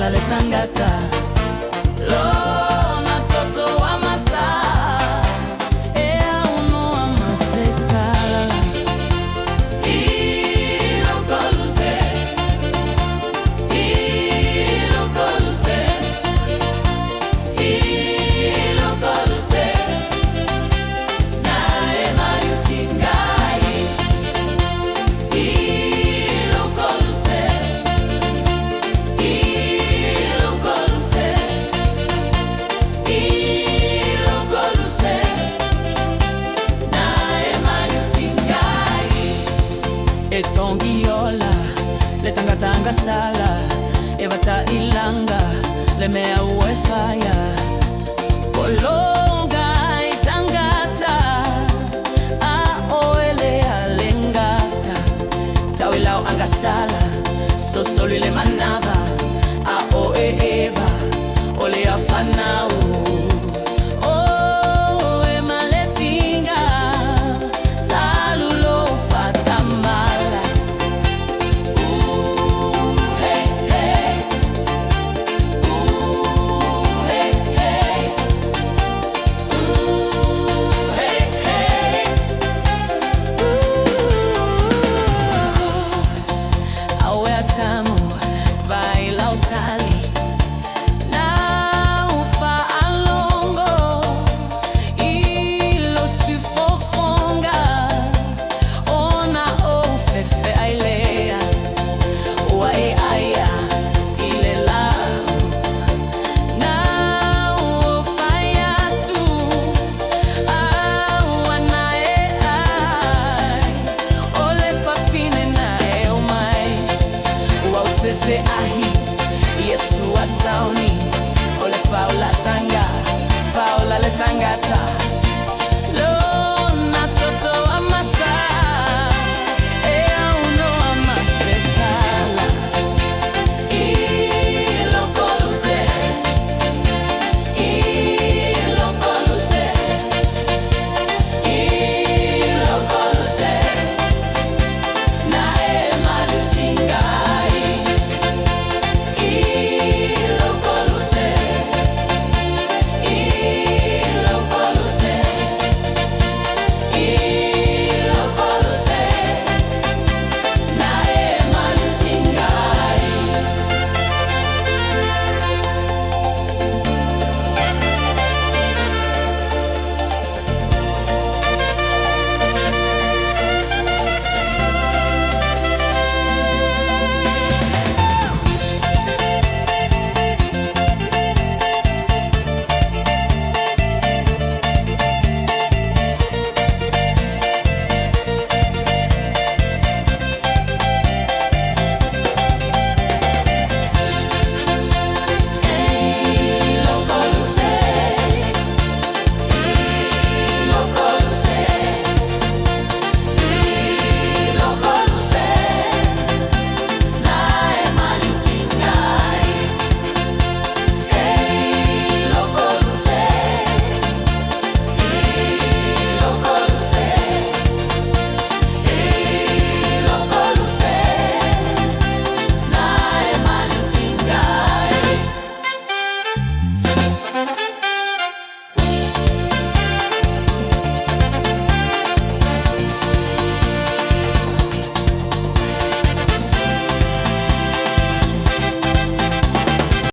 faula le tangata. Lo na toto wa masa. Ea uno wa maseta. Ilo koluse. Ilo koluse. Ilo koluse. Na ema yutingai. Ilo koluse. Ilo koluse. Ilo koluse. Na ema yutingai. Etongiola, le tanga sala, evata ilanga, le mea uefaya, polonga itangata, a oele alengata, tawilau angasala, so soli le manava, a oe eva, ole afanau. Se ahi, Yesu asauni, ole faula le tangata.